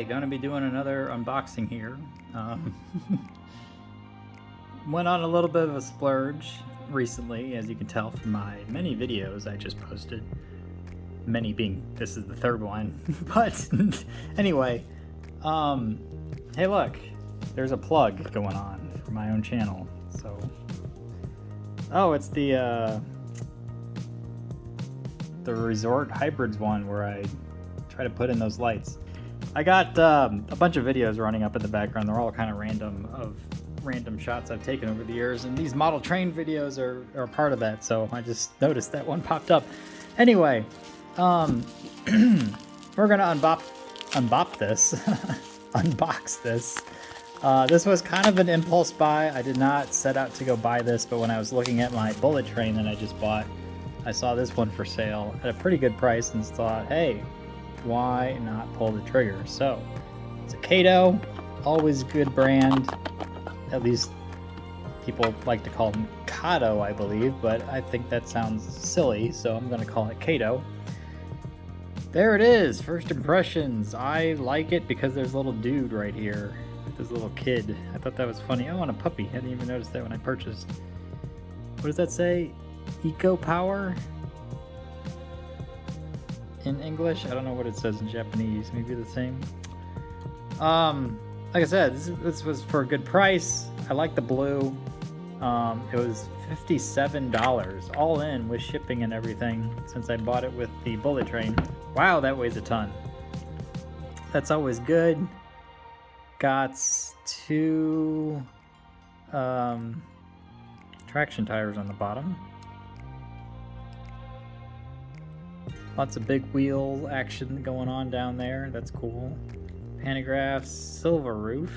Okay, gonna be doing another unboxing here. Went on a little bit of a splurge recently, as you can tell from my many videos I just posted. Many being, this is the third one. But anyway, hey look, there's a plug going on for my own channel. So, oh, it's the Resort Hybrids one where I try to put in those lights. I got a bunch of videos running up in the background. They're all kind of random shots I've taken over the years, and these model train videos are part of that, so I just noticed that one popped up. Anyway, we're gonna unbox this. Unbox this. This was kind of an impulse buy. I did not set out to go buy this, but when I was looking at my bullet train that I just bought, I saw this one for sale at a pretty good price and thought, hey, why not pull the trigger? So it's a Kato, always good brand. At least people like to call them Kato, I believe, but I think that sounds silly, so I'm going to call it Kato. There it is, first impressions. I like it because there's a little dude right here, this little kid. I thought that was funny. Oh, and a puppy. I didn't even notice that when I purchased. What does that say? Eco power? In English? I don't know what it says in Japanese. Maybe the same. Like I said, this was for a good price. I like the blue. It was $57 all in with shipping and everything since I bought it with the bullet train. Wow, that weighs a ton. That's always good. Got two traction tires on the bottom. Lots of big wheel action going on down there. That's cool. Pantograph, silver roof.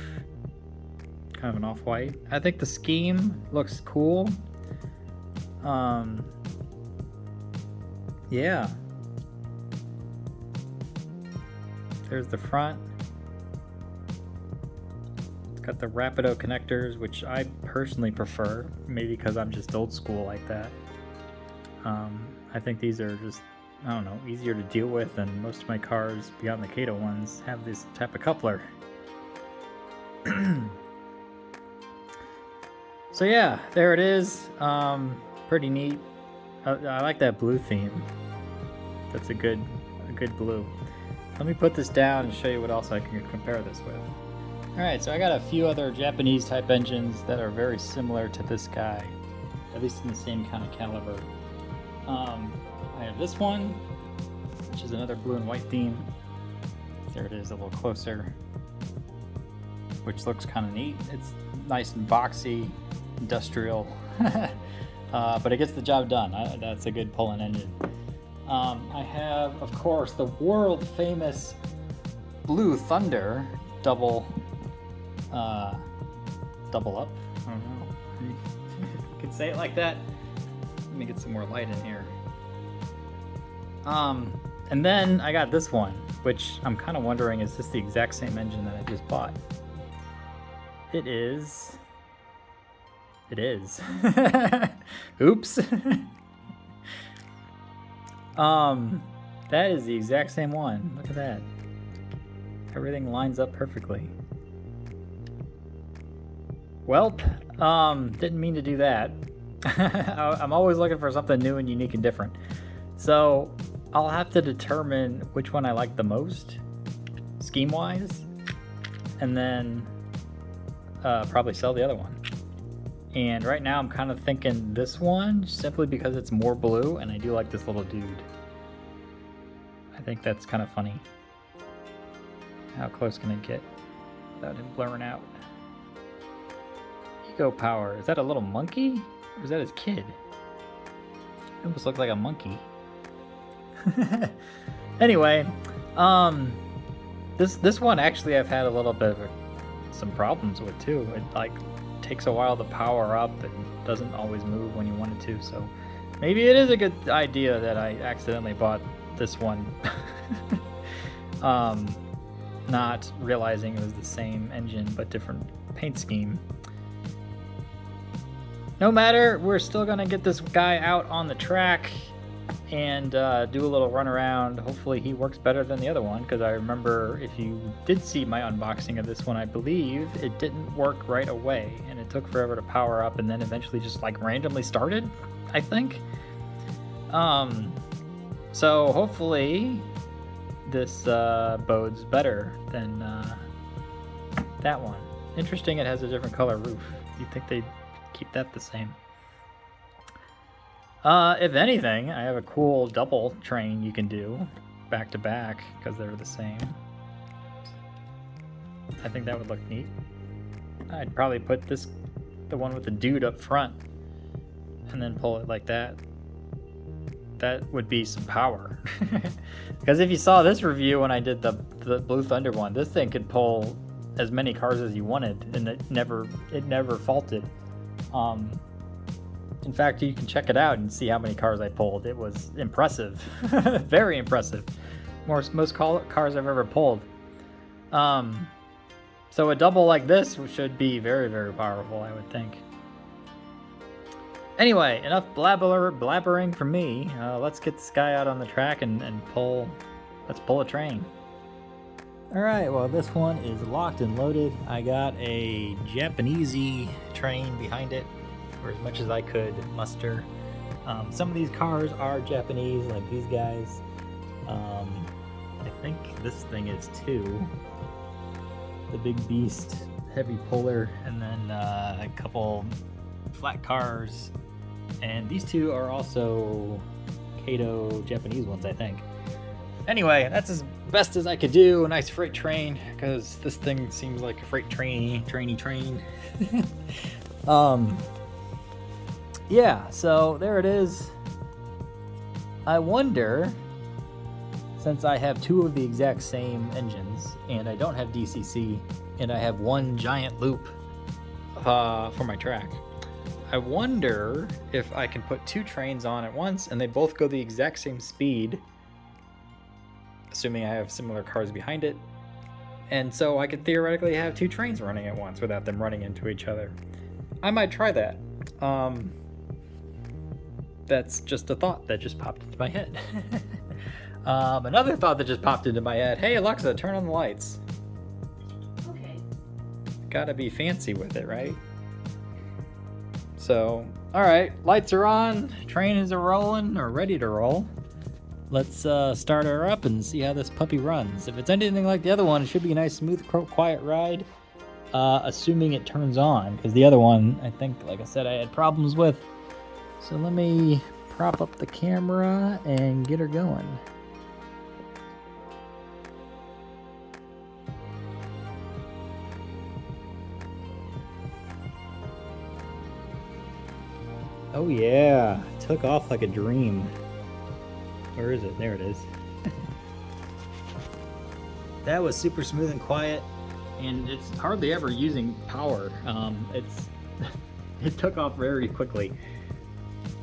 Kind of an off-white. I think the scheme looks cool. Yeah. There's the front. It's got the Rapido connectors, which I personally prefer. Maybe because I'm just old school like that. I think these are just, I don't know, easier to deal with, and most of my cars beyond the Kato ones have this type of coupler. So yeah, there it is. Pretty neat. I like that blue theme. That's a good blue. Let me put this down and show you what else I can compare this with. Alright, so I got a few other Japanese type engines that are very similar to this guy, at least in the same kind of caliber. I have this one, which is another blue and white theme. There it is, a little closer, which looks kind of neat. It's nice and boxy, industrial, but it gets the job done. That's a good pulling engine. I have, of course, the world famous Blue Thunder double up. I don't know. You could say it like that. Let me get some more light in here. And then I got this one, which I'm kind of wondering, is this the exact same engine that I just bought? It is. It is. Oops. That is the exact same one. Look at that. Everything lines up perfectly. Welp, didn't mean to do that. I'm always looking for something new and unique and different. So I'll have to determine which one I like the most, scheme-wise, and then probably sell the other one. And right now I'm kind of thinking this one, simply because it's more blue, and I do like this little dude. I think that's kind of funny. How close can I get without him blurring out? Eco power. Is that a little monkey? Or is that his kid? It almost looked like a monkey. Anyway, this one actually I've had a little bit of some problems with too. It like takes a while to power up and doesn't always move when you want it to. So maybe it is a good idea that I accidentally bought this one, not realizing it was the same engine but different paint scheme. No matter, we're still gonna get this guy out on the track. and do a little run around. Hopefully he works better than the other one, because I remember, if you did see my unboxing of this one, I believe it didn't work right away, and it took forever to power up, and then eventually just like randomly started, I think. So hopefully this bodes better than that one. Interesting, it has a different color roof. You'd think they'd keep that the same. If anything, I have a cool double train you can do back to back, because they're the same. I think that would look neat. I'd probably put the one with the dude up front, and then pull it like that. That would be some power. Because if you saw this review when I did the Blue Thunder one, this thing could pull as many cars as you wanted, and it never faulted. In fact, you can check it out and see how many cars I pulled. It was impressive. Very impressive. Most cars I've ever pulled. So a double like this should be very, very powerful, I would think. Anyway, enough blabbering from me. Let's get this guy out on the track and let's pull a train. Alright, well, this one is locked and loaded. I got a Japanesey train behind it, or as much as I could muster. Some of these cars are Japanese, like these guys. I think this thing is too. The big beast, heavy puller, and then a couple flat cars. And these two are also Kato Japanese ones, I think. Anyway, that's as best as I could do. A nice freight train, because this thing seems like a freight train. Yeah, so there it is. I wonder, since I have two of the exact same engines, and I don't have DCC, and I have one giant loop for my track, I wonder if I can put two trains on at once and they both go the exact same speed, assuming I have similar cars behind it, and so I could theoretically have two trains running at once without them running into each other. I might try that. That's just a thought that just popped into my head. Another thought that just popped into my head. Hey Alexa, turn on the lights. Okay. Gotta be fancy with it, right? So, alright, lights are on, train is rolling, or ready to roll. Let's start her up and see how this puppy runs. If it's anything like the other one, it should be a nice, smooth, quiet ride. Assuming it turns on, because the other one, I think, like I said, I had problems with. So let me prop up the camera and get her going. Oh yeah, took off like a dream. Where is it? There it is. That was super smooth and quiet, and it's hardly ever using power. It took off very quickly.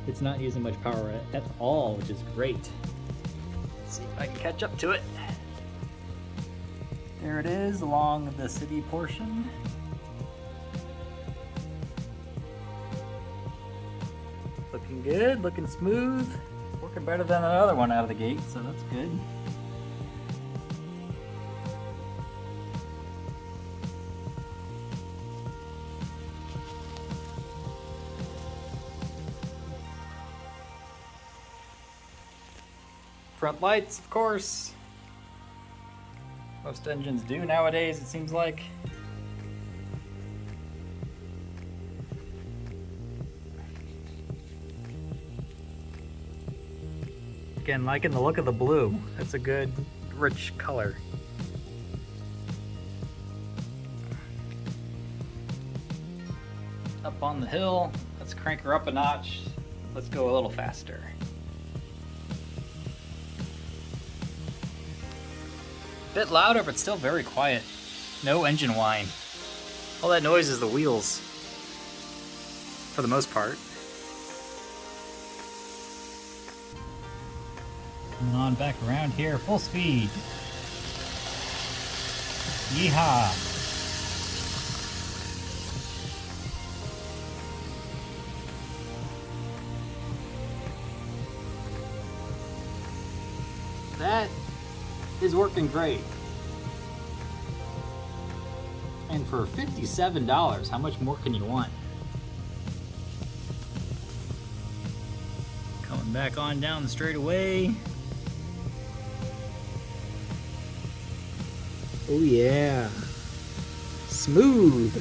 It's not using much power at all, which is great. Let's see if I can catch up to it. There it is along the city portion. Looking good, looking smooth. Working better than the other one out of the gate, so that's good. Front lights, of course. Most engines do nowadays, it seems like. Again, liking the look of the blue. That's a good, rich color. Up on the hill, let's crank her up a notch. Let's go a little faster. Bit louder, but still very quiet. No engine whine. All that noise is the wheels, for the most part. Coming on back around here, full speed. Yeehaw! that is working great. And for $57, how much more can you want? Coming back on down the straightaway. Oh yeah. Smooth.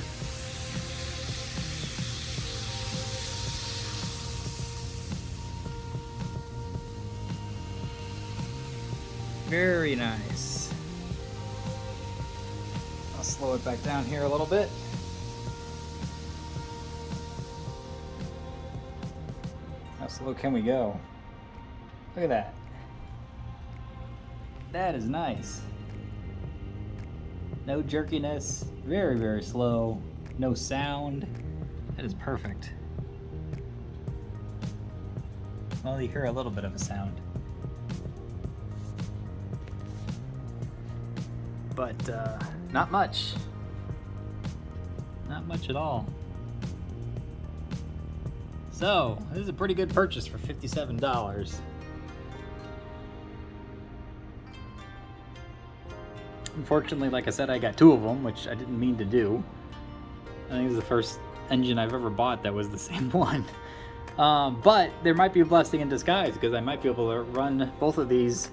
Very nice. I'll slow it back down here a little bit. How slow can we go? Look at that. That is nice. No jerkiness, very, very slow, no sound. That is perfect. Well, you hear a little bit of a sound. But not much. Not much at all. So, this is a pretty good purchase for $57. Unfortunately, like I said, I got two of them, which I didn't mean to do. I think it was the first engine I've ever bought that was the same one. But there might be a blessing in disguise, because I might be able to run both of these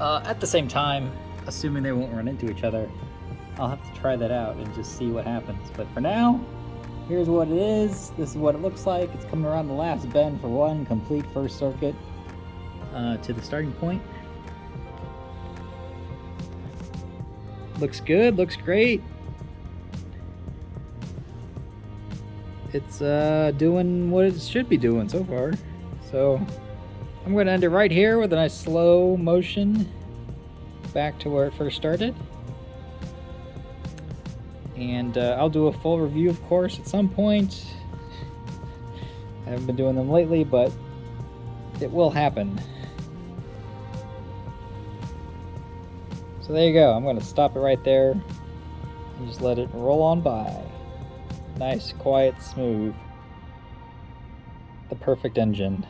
at the same time, assuming they won't run into each other. I'll have to try that out and just see what happens. But for now, here's what it is. This is what it looks like. It's coming around the last bend for one complete first circuit to the starting point. Looks good, looks great. It's doing what it should be doing so far. So I'm going to end it right here with a nice slow motion back to where it first started. And I'll do a full review, of course, at some point. I haven't been doing them lately, but it will happen. So there you go. I'm going to stop it right there and just let it roll on by. Nice, quiet, smooth. The perfect engine.